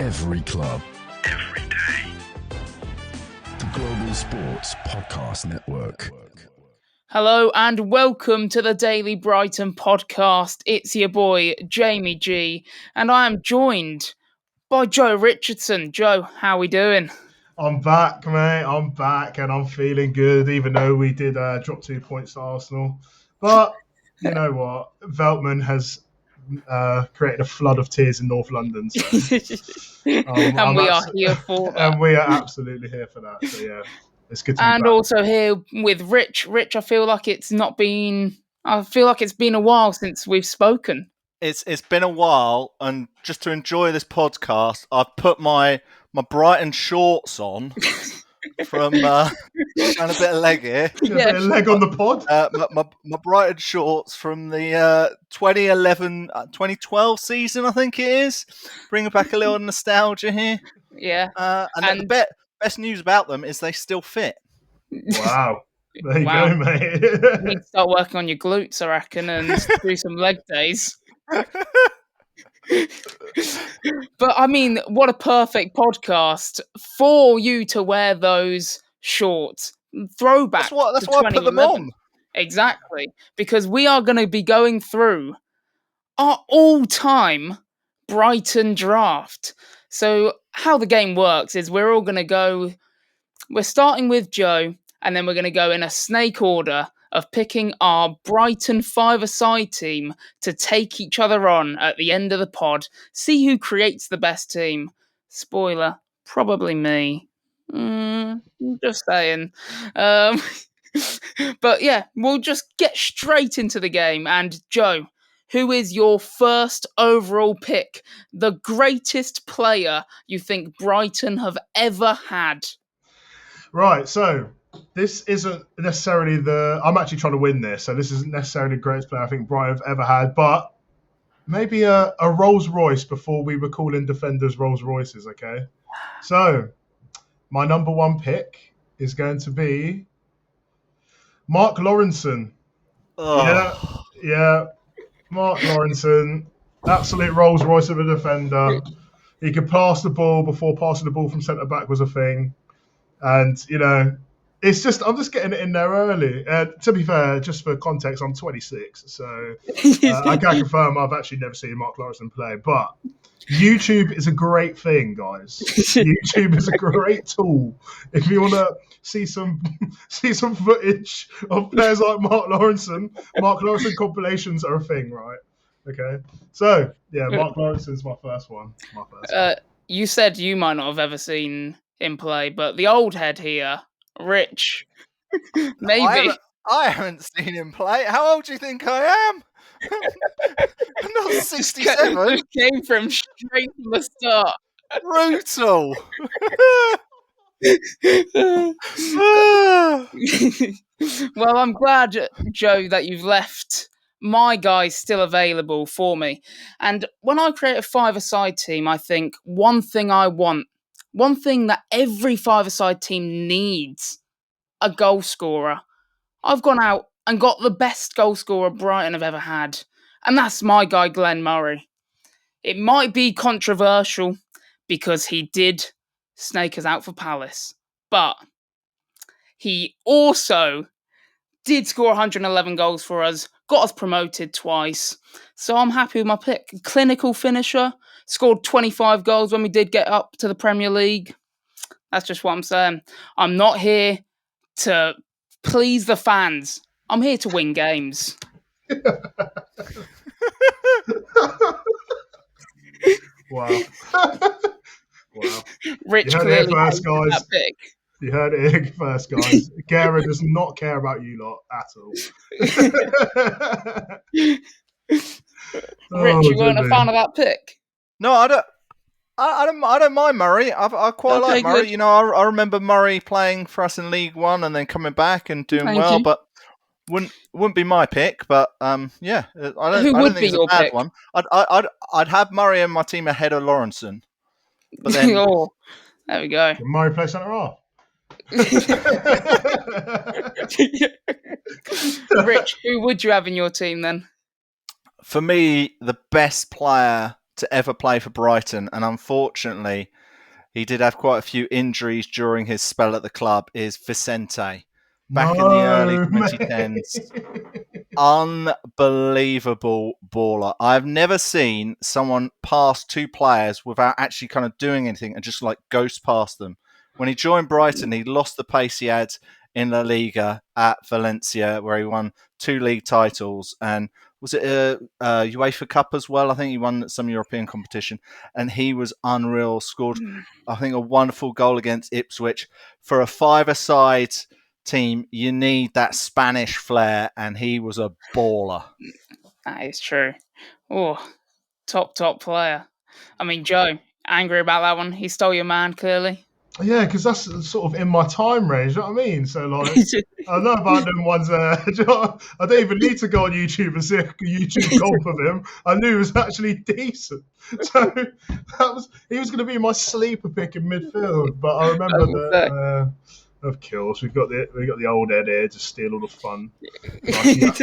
Every club. Every day. The Global Sports Podcast Network. Hello and welcome to the Daily Brighton podcast. It's your boy, Jamie G, and I am joined by Joe Richardson. Joe, how we doing? I'm back, mate. I'm back and I'm feeling good, even though we did drop 2 points to Arsenal. But you know what? Veltman has created a flood of tears in North London. So, and we are here for that. And we are absolutely here for that. So, yeah, it's good to be And back. also here with Rich. Rich, I feel like it's been a while since we've spoken. It's been a while, and just to enjoy this podcast, I've put my Brighton shorts on from showing a bit of leg here. A bit of leg on the pod. My Brighton shorts from the 2012 season, I think it is. Bringing back a little nostalgia here. Yeah. And the best news about them is they still fit. Wow. There you go, mate. You need to start working on your glutes, I reckon, and do some leg days. But I mean, what a perfect podcast for you to wear those shorts. Throwback. That's why I put them on. Exactly. Because we are going to be going through our all-time Brighton draft. So how the game works is we're starting with Joe, and then we're going to go in a snake order of picking our Brighton five-a-side team to take each other on at the end of the pod. See who creates the best team. Spoiler, probably me. Just saying. But yeah, we'll just get straight into the game. And Joe, who is your first overall pick? The greatest player you think Brighton have ever had? Right, so this isn't necessarily I'm actually trying to win this, so this isn't necessarily the greatest player I think Brighton have ever had, but maybe a Rolls Royce before we were calling defenders Rolls Royces, okay? So, my number one pick is going to be Mark Lawrenson. Oh. Yeah, Mark Lawrenson, absolute Rolls Royce of a defender. He could pass the ball before passing the ball from centre-back was a thing. And, you know, I'm just getting it in there early. To be fair, just for context, I'm 26, so I can confirm I've actually never seen Mark Lawrenson play. But YouTube is a great thing, guys. YouTube is a great tool if you want to see some footage of players like Mark Lawrenson. Mark Lawrenson compilations are a thing, right? Okay, so yeah, Mark Lawrenson's my first one. You said you might not have ever seen him play, but the old head here, Rich, maybe. I haven't seen him play. How old do you think I am? I'm not 67. Came from straight from the start. Brutal. Well, I'm glad, Joe, that you've left my guys still available for me. And when I create a five-a-side team, I think one thing that every five-a-side team needs, a goal scorer. I've gone out and got the best goal scorer Brighton have ever had, and that's my guy Glenn Murray. It might be controversial because he did snake us out for Palace, but he also did score 111 goals for us, got us promoted twice, so I'm happy with my pick. Clinical finisher, scored 25 goals when we did get up to the Premier League. That's just what I'm saying. I'm not here to please the fans. I'm here to win games. Wow. Rich you heard clearly it first, guys. That pick. You heard it here first, guys. Guerra does not care about you lot at all. Rich, you weren't a fan of that pick? No, I don't mind Murray. I quite like Murray. Good. You know, I remember Murray playing for us in League One and then coming back and doing well. But wouldn't be my pick. But yeah, I don't think it's a bad one. I'd have Murray in my team ahead of Lawrenson. But then, there we go. Can Murray play centre half? Rich, who would you have in your team then? For me, the best player to ever play for Brighton, and unfortunately, he did have quite a few injuries during his spell at the club, is Vicente. Back in the early 2010s. Unbelievable baller. I've never seen someone pass two players without actually kind of doing anything and just like ghost past them. When he joined Brighton, he lost the pace he had in La Liga at Valencia, where he won 2 league titles. And was it a UEFA Cup as well? I think he won some European competition. And he was unreal. Scored, I think, a wonderful goal against Ipswich. For a 5-a-side team, you need that Spanish flair, and he was a baller. That is true. Oh, top player. I mean, Joe, angry about that one? He stole your man, clearly. Yeah, because that's sort of in my time range, you know what I mean? So, like, I know about them ones there. I don't even need to go on YouTube and see a YouTube comp of him. I knew he was actually decent. So, he was going to be my sleeper pick in midfield. But I remember that... Of course, we got the old Ed here to steal all the fun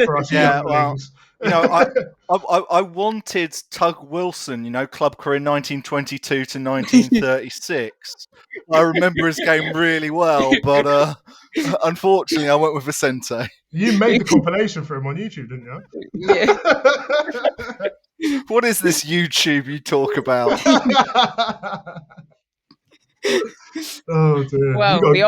for us younglings. I wanted Tug Wilson, club career 1922 to 1936. I remember his game really well, but unfortunately, I went with Vicente. You made the compilation for him on YouTube, didn't you? Yeah. What is this YouTube you talk about? Oh dear! Well, the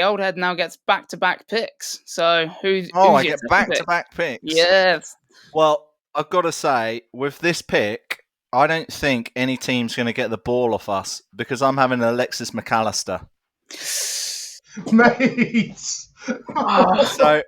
old head now gets back-to-back picks. So who's I get back-to-back picks? Yes. Well, I've got to say, with this pick, I don't think any team's going to get the ball off us because I'm having Alexis McAllister. Mate. So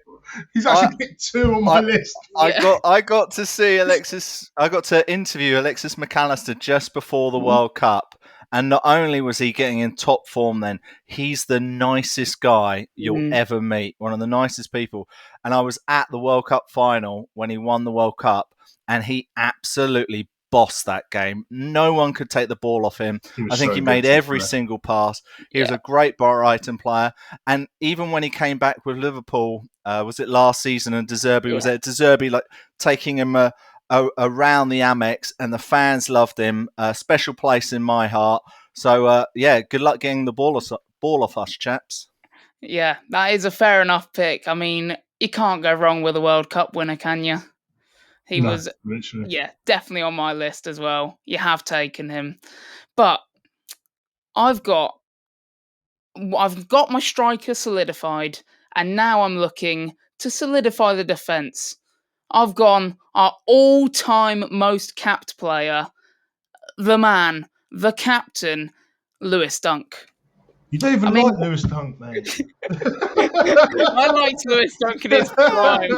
he's actually picked 2 on my list. I got to see Alexis. I got to interview Alexis McAllister just before the World Cup, and not only was he getting in top form, then he's the nicest guy you'll ever meet. One of the nicest people. And I was at the World Cup final when he won the World Cup, and he absolutely bossed that game. No one could take the ball off him. I think he made every single pass. He was a great Brighton player. And even when he came back with Liverpool, was it last season, and De Zerbi was there? De Zerbi like taking him around the Amex, and the fans loved him. A special place in my heart. So, good luck getting the ball off us, chaps. Yeah, that is a fair enough pick. I mean, you can't go wrong with a World Cup winner, can you? He was, literally. Definitely on my list as well. You have taken him. But I've got my striker solidified, and now I'm looking to solidify the defence. I've gone our all-time most capped player, the man, the captain, Lewis Dunk. You don't even like Lewis Dunk, mate. I liked Lewis Dunk in his prime.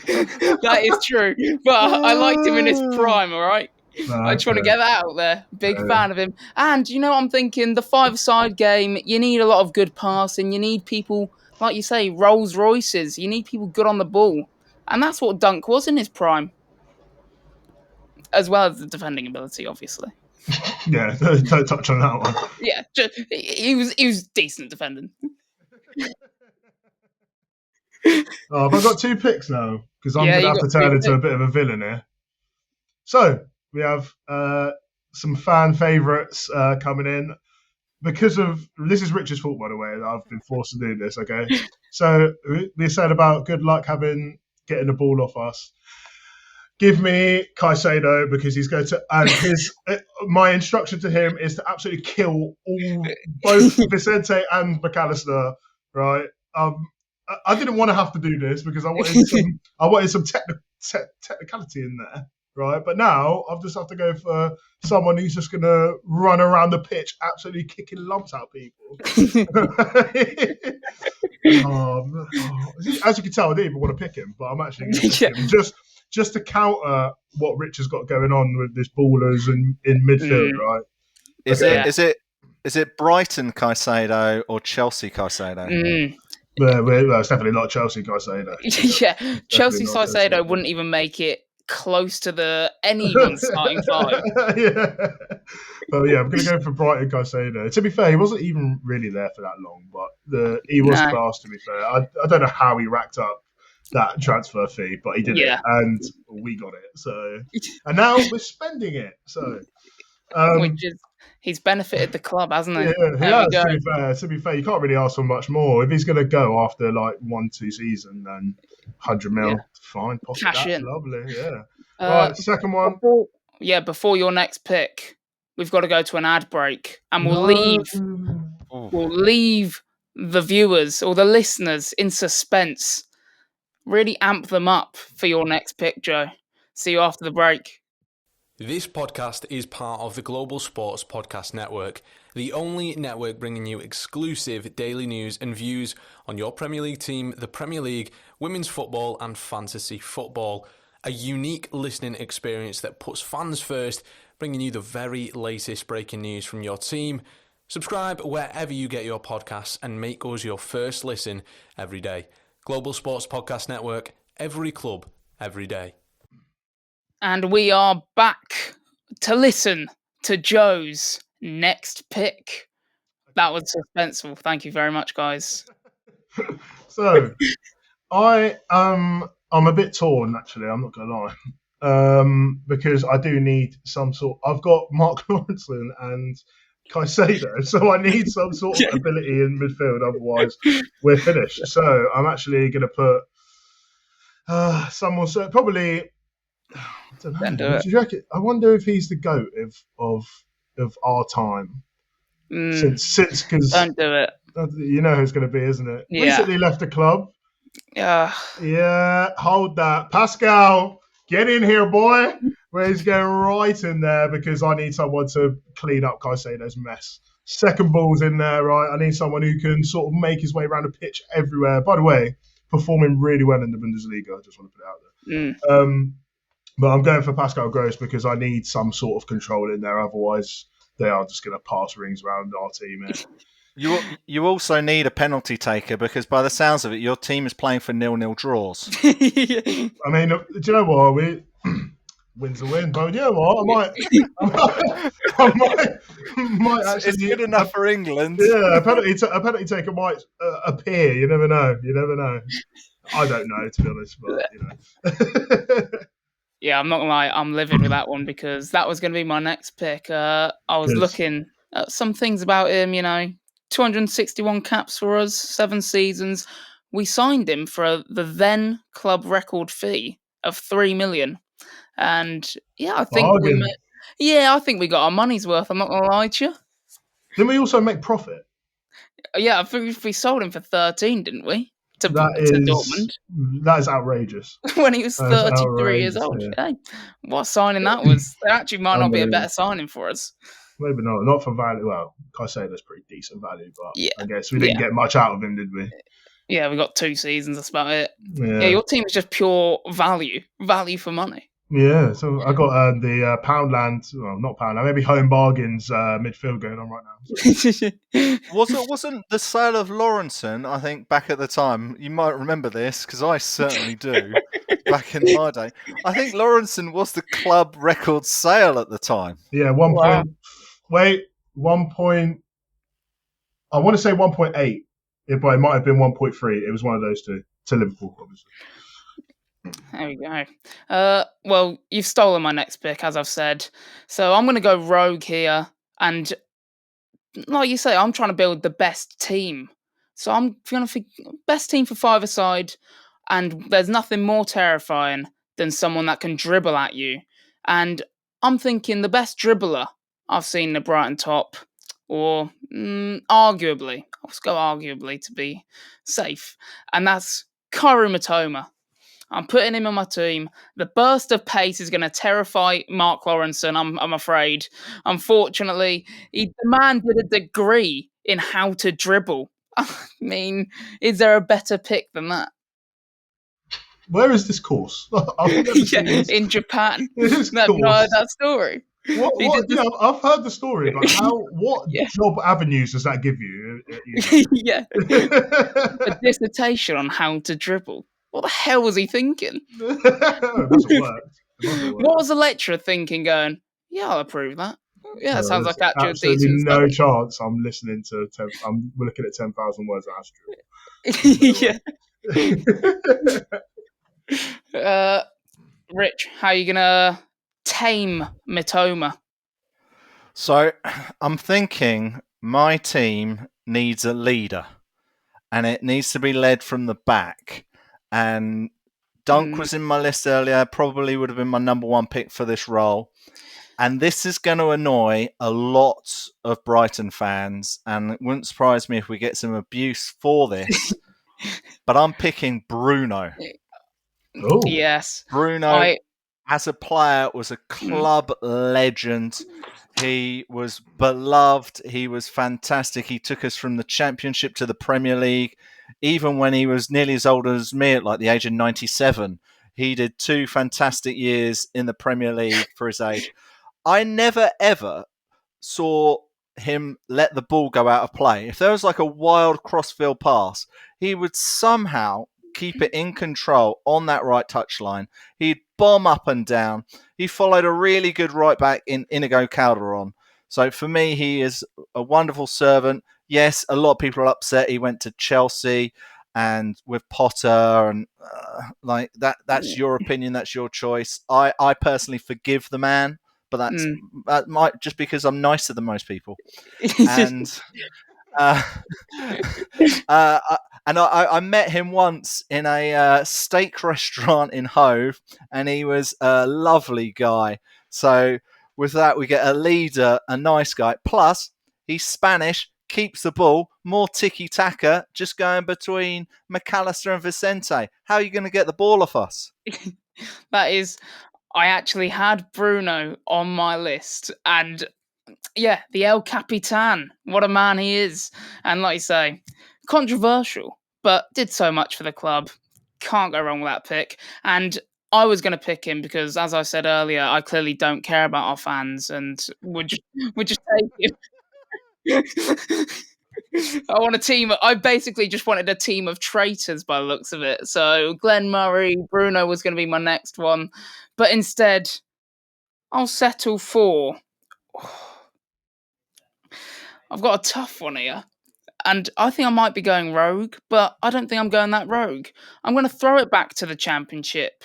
That is true, but I liked him in his prime. All right, I just want to get that out there. Big fan of him. And I'm thinking the 5-a-side game. You need a lot of good passing. You need people, like you say, Rolls Royces. You need people good on the ball, and that's what Dunk was in his prime, as well as the defending ability, obviously. Yeah, don't touch on that one. Yeah, he was decent defending. I've got 2 picks now because I'm going to have to turn into a bit of a villain here. So we have some fan favourites coming in because of this is Richard's fault, by the way. I've been forced to do this. Okay, so we said about good luck getting the ball off us. Give me Caicedo because he's going to. And my instruction to him is to absolutely kill both Vicente and McAllister. Right. I didn't want to have to do this because I wanted some technicality in there, right? But now I've just have to go for someone who's just going to run around the pitch, absolutely kicking lumps out people. As you can tell, I didn't even want to pick him, but I'm actually going to pick him just to counter what Rich has got going on with this ballers in midfield, right? Is it Brighton Caicedo or Chelsea Caicedo? Well, it's definitely not Chelsea Caicedo. Yeah, Chelsea Caicedo wouldn't even make it close to anyone's starting 5. Well, I'm going to go for Brighton Caicedo. To be fair, he wasn't even really there for that long, but he was class, to be fair. I don't know how he racked up that transfer fee, but he did it, and we got it. So, and now we're spending it. So, which is he's benefited the club, hasn't he? Yeah, he has. To be fair, you can't really ask for much more. If he's going to go after like 1-2 season, then 100 mil, fine, cash in, lovely. Yeah. Right, second one. Before your next pick, we've got to go to an ad break, and we'll leave the viewers or the listeners in suspense. Really amp them up for your next pick, Joe. See you after the break. This podcast is part of the Global Sports Podcast Network, the only network bringing you exclusive daily news and views on your Premier League team, the Premier League, women's football and fantasy football. A unique listening experience that puts fans first, bringing you the very latest breaking news from your team. Subscribe wherever you get your podcasts and make us your first listen every day. Global Sports Podcast Network, every club, every day. And we are back to listen to Joe's next pick. That was suspenseful. Thank you very much, guys. So, I'm a bit torn, actually. I'm not going to lie, because I do need some sort. I've got Mark Lawrenson and Caicedo, so I need some sort of ability in midfield. Otherwise, we're finished. So, I'm actually going to put someone. So probably. I don't know. I wonder if he's the GOAT of our time. Since because don't do it. You know who it's going to be, isn't it? Yeah. Recently left the club. Yeah. Hold that, Pascal. Get in here, boy. Where he's going right in there because I need someone to clean up Caicedo's mess. Second ball's in there, right? I need someone who can sort of make his way around the pitch everywhere. By the way, performing really well in the Bundesliga. I just want to put it out there. But I'm going for Pascal Gross because I need some sort of control in there. Otherwise, they are just going to pass rings around our team. You also need a penalty taker because by the sounds of it, your team is playing for 0-0 draws. I mean, do you know what? Wins a win, but you know what? I might actually. It's good enough for England. Yeah, a penalty taker might appear. You never know. I don't know, to be honest, but you know. Yeah, I'm not gonna lie, I'm livid with that one because that was going to be my next pick. I was looking at some things about him, 261 caps for us, 7 seasons. We signed him for the then club record fee of 3 million. And I think I think we got our money's worth, I'm not gonna lie to you. Didn't we also make profit? Yeah, I think we sold him for 13, didn't we? To Dortmund. That is outrageous. When he was 33 years old. Yeah. Hey, what signing that was. It actually might not be a better signing for us. Maybe not for value. Well, Caicedo's pretty decent value, but I guess we didn't get much out of him, did we? Yeah, we got 2 seasons, that's about it. Yeah, your team is just pure value for money. Yeah, so I got the Poundland, well, not Poundland, maybe Home Bargains midfield going on right now. Wasn't the sale of Lawrenson, I think, back at the time, you might remember this, because I certainly do, back in my day. I think Lawrenson was the club record sale at the time. Yeah, I want to say 1.8, but it might have been 1.3. It was one of those two, to Liverpool, obviously. There we go. Well, you've stolen my next pick, as I've said. So I'm going to go rogue here. And like you say, I'm trying to build the best team. So I'm going to think best team for 5-a-side. And there's nothing more terrifying than someone that can dribble at you. And I'm thinking the best dribbler I've seen in the Brighton top, or arguably, let's go arguably to be safe. And that's Kaoru Mitoma. I'm putting him on my team. The burst of pace is going to terrify Mark Lawrenson, I'm afraid. Unfortunately, the man did a degree in how to dribble. I mean, is there a better pick than that? Where is this course? I've never seen this. In Japan. That story. I've heard the story, but what job avenues does that give you? Yeah. A dissertation on how to dribble. What the hell was he thinking? It must have worked. What was the lecturer thinking going, yeah, I'll approve that. Yeah, that sounds like actually absolutely decent no stuff. chance I'm listening to I'm looking at 10,000 words of Astro. Yeah. Rich, how are you gonna tame Mitoma? So I'm thinking my team needs a leader, and it needs to be led from the back. And Dunk was in my list earlier, probably would have been my number one pick for this role. And this is going to annoy a lot of Brighton fans, and it wouldn't surprise me if we get some abuse for this. But I'm picking Bruno. Oh. Yes. Bruno, as a player, was a club legend. He was beloved. He was fantastic. He took us from the Championship to the Premier League. Even when he was nearly as old as me, at like the age of 97, he did 2 fantastic years in the Premier League for his age. I never, ever saw him let the ball go out of play. If there was like a wild crossfield pass, he would somehow keep it in control on that right touchline. He'd bomb up and down. He followed a really good right back in Inigo Calderon. So for me, he is a wonderful servant. Yes, a lot of people are upset he went to Chelsea and with Potter, and like that's your opinion, that's your choice. I personally forgive the man, but that might just because I'm nicer than most people. And I met him once in a steak restaurant in Hove, and he was a lovely guy. So with that, we get a leader, a nice guy. Plus, he's Spanish, keeps the ball, more tiki-taka, just going between McAllister and Vicente. How are you going to get the ball off us? That is... I actually had Bruno on my list, and yeah, the El Capitan. What a man he is. And like you say, controversial, but did so much for the club. Can't go wrong with that pick. And I was going to pick him because, as I said earlier, I clearly don't care about our fans and would just take him. I want a team. I basically just wanted a team of traitors by the looks of it. So Glenn Murray, Bruno was going to be my next one. But instead, I'll settle for... I've got a tough one here. And I think I might be going rogue, but I don't think I'm going that rogue. I'm going to throw it back to the Championship.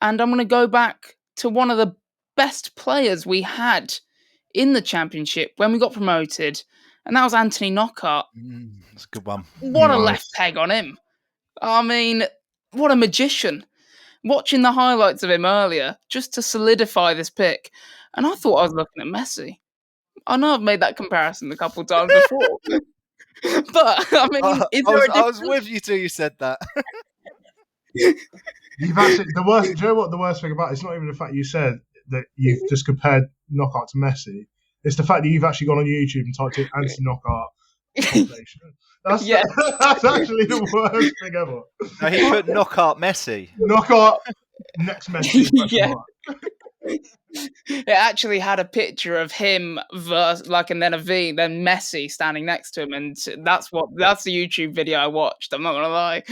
And I'm going to go back to one of the best players we had in the Championship when we got promoted. And that was Anthony Knockaert. That's a good one. What a left peg on him. I mean, what a magician. Watching the highlights of him earlier, just to solidify this pick. And I thought I was looking at Messi. I know I've made that comparison a couple of times before. But, I mean, I was with you till you said that. You've actually, do you know what the worst thing about it? It's not even the fact you said that you've just compared Knockaert to Messi. It's the fact that you've actually gone on YouTube and typed in Anthony Knockaert compilation. That's actually the worst thing ever. No, he put Knockaert Messi. Knockaert next Messi. Yeah. It actually had a picture of him and then a V, then Messi standing next to him, and that's the YouTube video I watched. I'm not gonna lie,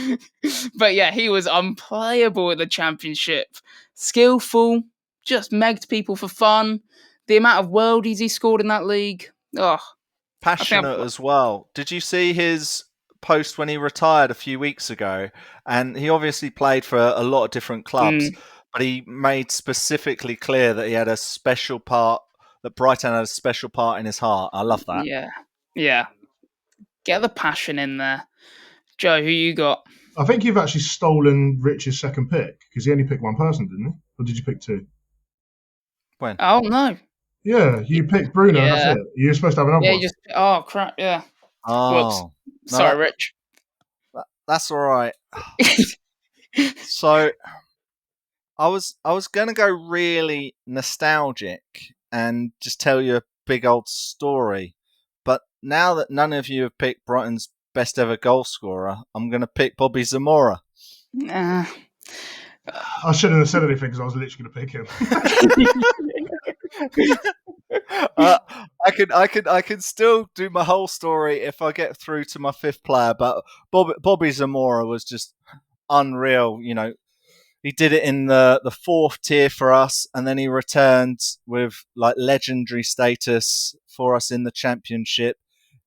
but yeah, he was unplayable in the Championship. Skillful, just megged people for fun. The amount of worldies he scored in that league, passionate as well. Did you see his post when he retired a few weeks ago? And he obviously played for a lot of different clubs. But he made specifically clear that he had a special part, that Brighton had a special part in his heart. I love that. Yeah. Get the passion in there. Joe, who you got? I think you've actually stolen Rich's second pick, because he only picked one person, didn't he? Or did you pick 2? When? Oh, no. Yeah, you picked Bruno, and that's it. You're supposed to have another one. Oh, crap, yeah. Oh. Whoops. Sorry, Rich. That's all right. So... I was going to go really nostalgic and just tell you a big old story. But now that none of you have picked Brighton's best ever goal scorer, I'm going to pick Bobby Zamora. I shouldn't have said anything because I was literally going to pick him. I can still do my whole story if I get through to my 5th player, but Bobby Zamora was just unreal, you know. He did it in the 4th tier for us, and then he returned with like legendary status for us in the Championship.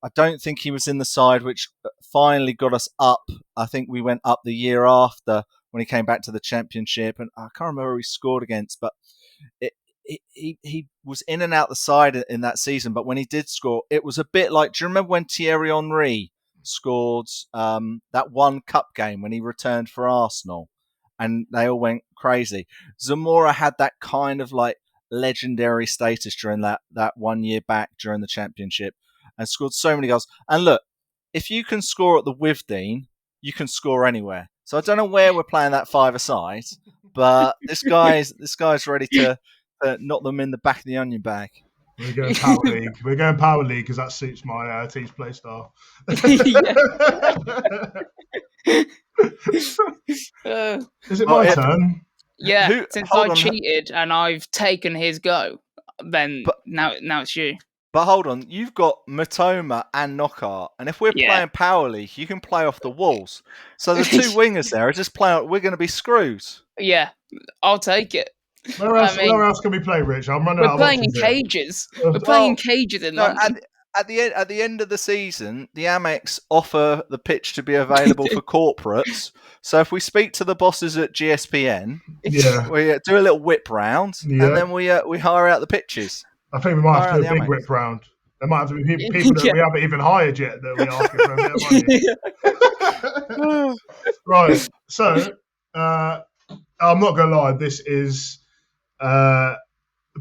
I don't think he was in the side which finally got us up. I think we went up the year after when he came back to the Championship, and I can't remember who he scored against, but he was in and out the side in that season. But when he did score, it was a bit like, do you remember when Thierry Henry scored that one cup game when he returned for Arsenal, and they all went crazy? Zamora had that kind of like legendary status during that 1 year back during the Championship, and scored so many goals. And look, if you can score at the Withdean, you can score anywhere. So I don't know where we're playing that five-a-side, but this guy's ready to knock them in the back of the onion bag. We're going Power League. We're going Power League because that suits my team's play style. Is it my turn? Yeah, since I cheated and I've taken his go, then now it's you. But hold on, you've got Matoma and Knockout, and if we're playing Power League, you can play off the walls. So the two wingers there are just playing. We're going to be screwed. Yeah, I'll take it. Where else can we play, Rich? I'm running out of options. We're playing in cages. We're playing in cages in London. At the end of the season, the Amex offer the pitch to be available for corporates. So if we speak to the bosses at GSPN, we do a little whip round, and then we hire out the pitches. I think we might have to do a big whip round. There might have to be people that we haven't even hired yet that we ask for a bit of money. Right. So I'm not going to lie. This is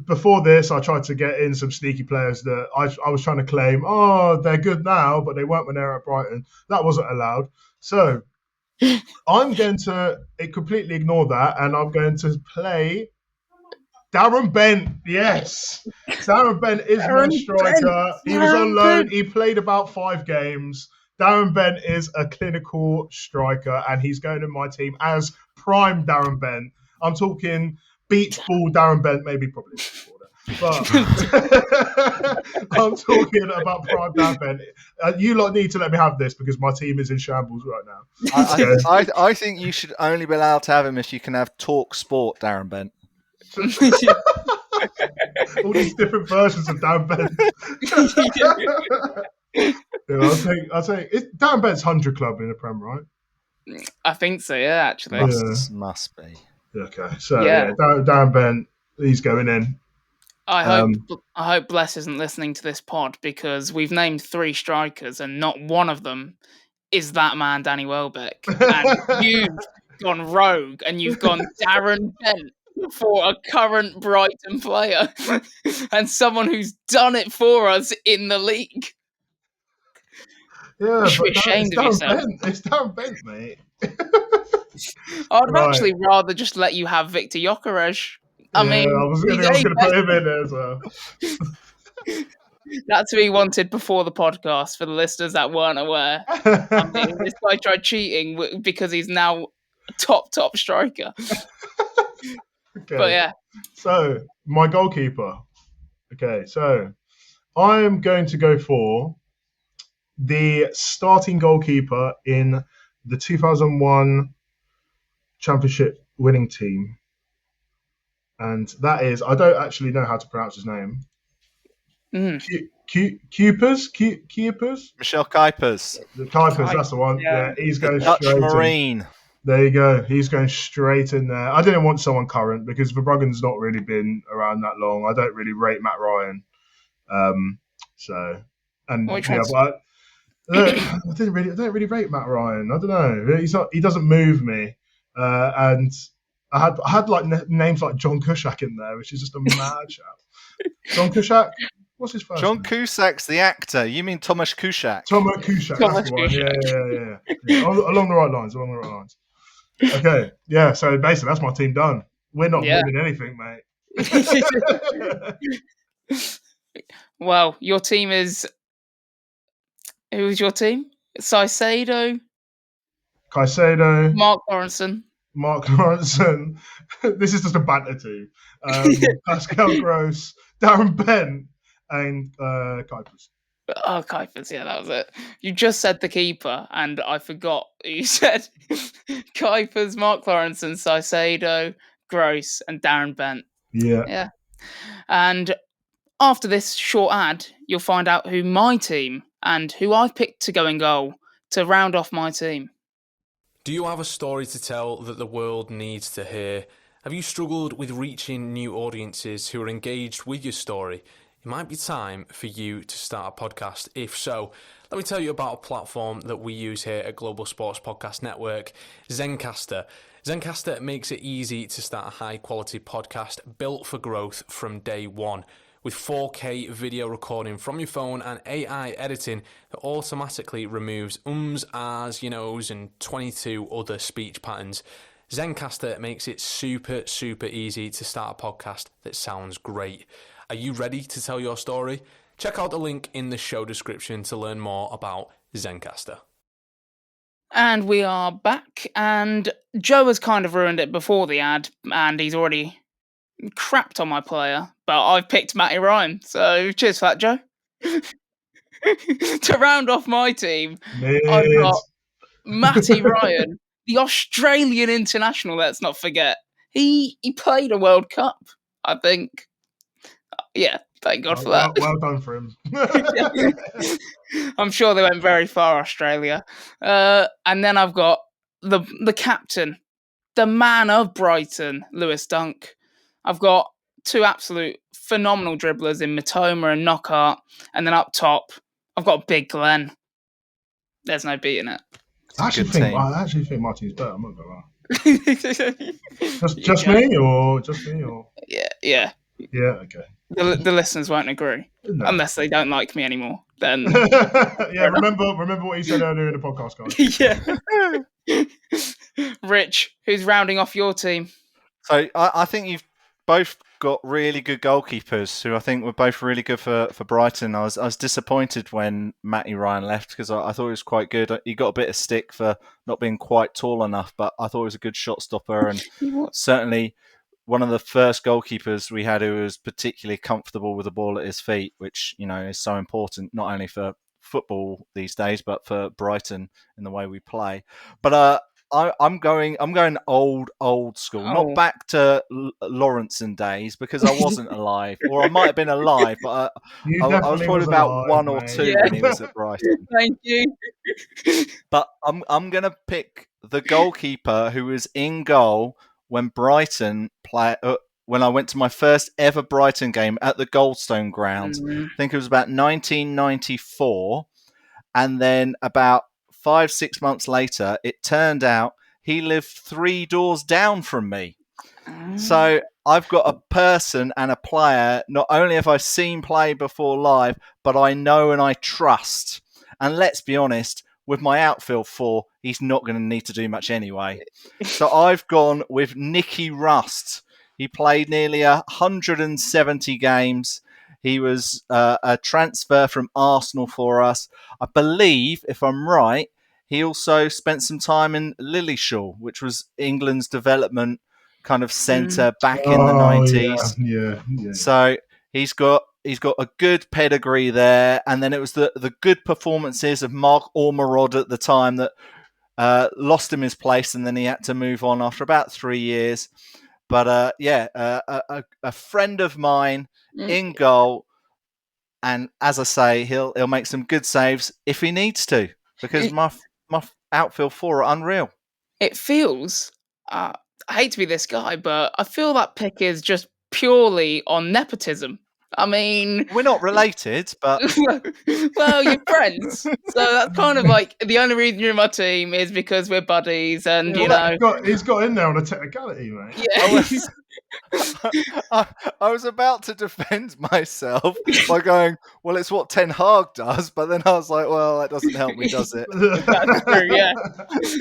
before this, I tried to get in some sneaky players that I was trying to claim. Oh, they're good now, but they weren't when they were at Brighton. That wasn't allowed. So I'm going to completely ignore that, and I'm going to play Darren Bent. Yes, Darren Bent is my striker. He was on loan. He played about 5 games. Darren Bent is a clinical striker, and he's going in my team as prime Darren Bent. I'm talking beach ball Darren Bent, probably before that. But I'm talking about prime Darren Bent. You lot need to let me have this because my team is in shambles right now. I think you should only be allowed to have him if you can have Talk Sport Darren Bent. All these different versions of Darren Bent. I'll take it's Darren Bent's 100 club in the Prem, right? I think so, yeah, actually. Must be. Okay, so Darren Bent, he's going in. I hope Bless isn't listening to this pod because we've named 3 strikers and not one of them is that man, Danny Welbeck. And you've gone rogue and you've gone Darren Bent for a current Brighton player and someone who's done it for us in the league. Yeah, you should be ashamed of yourself. It's Darren Bent, mate. I'd actually rather just let you have Victor Gyökeres. I was going to put him in there as well. That's who he wanted before the podcast for the listeners that weren't aware. This guy tried cheating because he's now a top striker. Okay. But yeah. So, my goalkeeper. Okay, so I'm going to go for the starting goalkeeper in the 2001 Championship winning team. And that is, I don't actually know how to pronounce his name. Kuipers? Michel Kuipers. The Kuipers, that's the one. Yeah, he's going Dutch straight Marine. In. There you go. He's going straight in there. I didn't want someone current because Verbruggen's not really been around that long. I don't really rate Matt Ryan. I don't really rate Matt Ryan. I don't know. He doesn't move me. And I had like names like John Cusack in there, which is just a mad shout. John Cusack. What's his first name? Cusack's the actor. You mean Tomasz Kuszak? Tomasz Kuszak. That's the one. Yeah. Along the right lines. Okay. Yeah. So basically, that's my team done. We're not winning anything, mate. Well, your team is. Who's your team? Caicedo. Mark Lawrenson. This is just a banter team. Pascal Gross, Darren Bent, and Kuipers. Oh, Kuipers, yeah, that was it. You just said the keeper, and I forgot you said Kuipers, Mark Lawrenson, Caicedo, Gross, and Darren Bent. Yeah. And after this short ad, you'll find out who my team and who I've picked to go in goal to round off my team. Do you have a story to tell that the world needs to hear? Have you struggled with reaching new audiences who are engaged with your story? It might be time for you to start a podcast. If so, let me tell you about a platform that we use here at Global Sports Podcast Network, Zencastr. Zencastr makes it easy to start a high-quality podcast built for growth from day one. With 4K video recording from your phone and AI editing that automatically removes ums, ahs, you knows, and 22 other speech patterns, Zencastr makes it super, super easy to start a podcast that sounds great. Are you ready to tell your story? Check out the link in the show description to learn more about Zencastr. And we are back, and Joe has kind of ruined it before the ad, and he's already crapped on my player, but I've picked Matty Ryan, so cheers for that, Joe. To round off my team, I've got Matty Ryan, the Australian international, let's not forget. He played a World Cup, I think. Yeah, thank God for that. Well done for him. I'm sure they went very far, Australia. And then I've got the captain, the man of Brighton, Lewis Dunk. I've got two absolute phenomenal dribblers in Matoma and Knockhart. And then up top, I've got Big Glenn. There's no beating it. I actually think my team's better. I'm not gonna lie. just me or Yeah. Okay. The listeners won't agree unless they don't like me anymore. Then remember what you said earlier in the podcast, guys. Yeah. Rich, who's rounding off your team? So I think you've both got really good goalkeepers who I think were both really good for Brighton. I was disappointed when Matty Ryan left because I thought he was quite good. He got a bit of stick for not being quite tall enough, but I thought he was a good shot stopper and certainly one of the first goalkeepers we had who was particularly comfortable with the ball at his feet, which, you know, is so important not only for football these days, but for Brighton in the way we play. But I'm going old school, not back to Lawrenson days because I wasn't alive, or I might have been alive, but I was probably about one or two when he was at Brighton. Thank you. But I'm going to pick the goalkeeper who was in goal when Brighton when I went to my first ever Brighton game at the Goldstone Grounds. I think it was about 1994, and then about 5-6 months later, it turned out he lived 3 doors down from me. So I've got a person and a player, not only have I seen play before live, but I know and I trust. And let's be honest, with my outfield 4, he's not going to need to do much anyway. So I've gone with Nicky Rust. He played nearly 170 games. He was a transfer from Arsenal for us. I believe, if I'm right, he also spent some time in Lilleshall, which was England's development kind of centre back in the 90s. Yeah. So he's got a good pedigree there. And then it was the good performances of Mark Ormerod at the time that lost him his place, and then he had to move on after about 3 years. But a friend of mine in goal, and as I say, he'll make some good saves if he needs to, because my outfield 4 are unreal. It feels, I hate to be this guy, but I feel that pick is just purely on nepotism. I mean, we're not related, but well, you're friends, so that's kind of like the only reason you're in my team is because we're buddies, and he's got in there on a technicality, mate. Yeah. I was about to defend myself by going, well, it's what Ten Hag does, but then I was like, well, that doesn't help me, does it? That's true, yeah.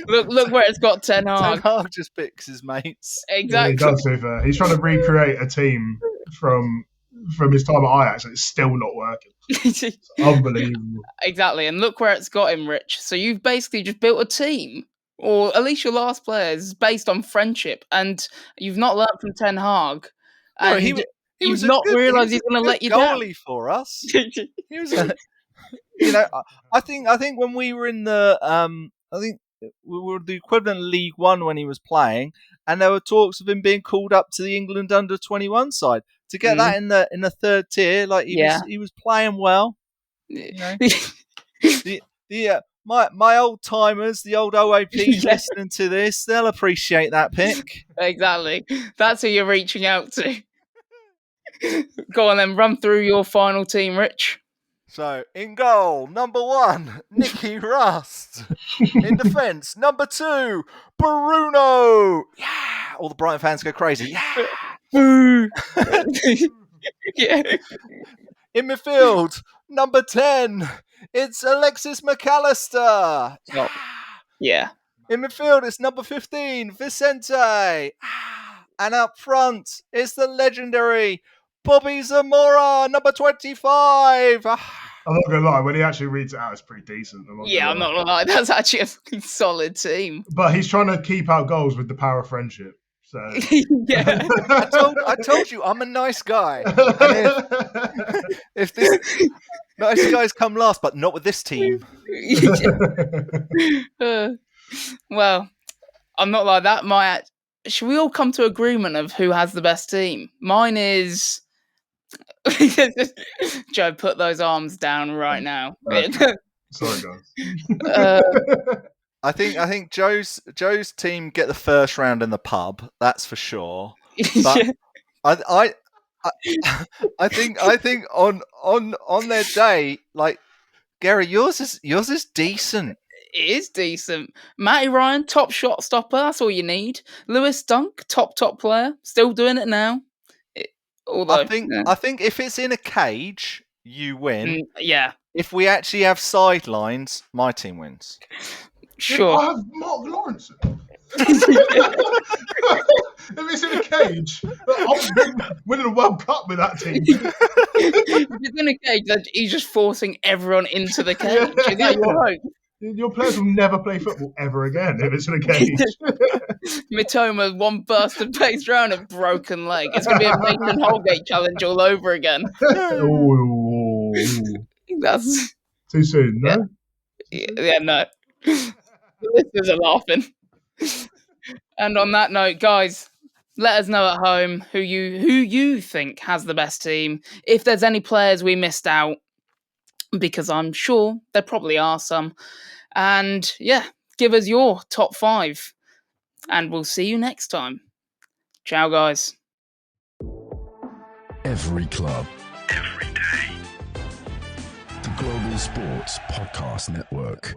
Look where it's got Ten Hag. Ten Hag just picks his mates. Exactly. Yeah, he does, to be fair. He's trying to recreate a team from his time at Ajax, and it's still not working. It's unbelievable. Exactly, and look where it's got him, Rich. So you've basically just built a team, or at least your last player is based on friendship, and you've not learned from Ten Hag. And he you've not realised he's going to let you down. Goalie for us. He was, I think when we were in the, I think we were the equivalent of League One when he was playing, and there were talks of him being called up to the England under-21 side. To get that in the third tier, like he was playing well. You know? my old timers, the old OAPs listening to this, they'll appreciate that pick. Exactly. That's who you're reaching out to. Go on then, run through your final team, Rich. So, in goal, number 1, Nicky Rust. In defence, number 2, Bruno. Yeah! All the Brighton fans go crazy. Yeah! Boo! Yeah. In midfield, number 10, it's Alexis McAllister. Oh, yeah. In midfield, it's number 15, Vicente. And up front, it's the legendary Bobby Zamora, number 25. I'm not going to lie, when he actually reads it out, it's pretty decent. I'm not going to lie. That's actually a fucking solid team. But he's trying to keep out goals with the power of friendship. So yeah. I told you, I'm a nice guy. And if this nice guys come last, but not with this team. Well, I'm not like that. Should we all come to agreement of who has the best team? Mine is... Joe, put those arms down right now. Sorry, guys. I think Joe's team get the first round in the pub. That's for sure. But I think on their day, like Gary, yours is decent. It is decent. Matty Ryan, top shot stopper. That's all you need. Lewis Dunk, top player. Still doing it now. Although, I think if it's in a cage, you win. Yeah. If we actually have sidelines, my team wins. Sure. I have Mark Lawrence. If it's in a cage, I'm winning a World Cup with that team. If it's in a cage, he's just forcing everyone into the cage. Is that your hope? Your players will never play football ever again if it's in a cage. Mitoma, one burst of pace round and broken leg. It's going to be a Mason Holgate challenge all over again. Ooh. That's Too soon, no? Yeah, no. The listeners are laughing. And on that note, guys, let us know at home who you think has the best team. If there's any players we missed out, because I'm sure there probably are some. And yeah, give us your top 5. And we'll see you next time. Ciao, guys. Every club, every day. The Global Sports Podcast Network.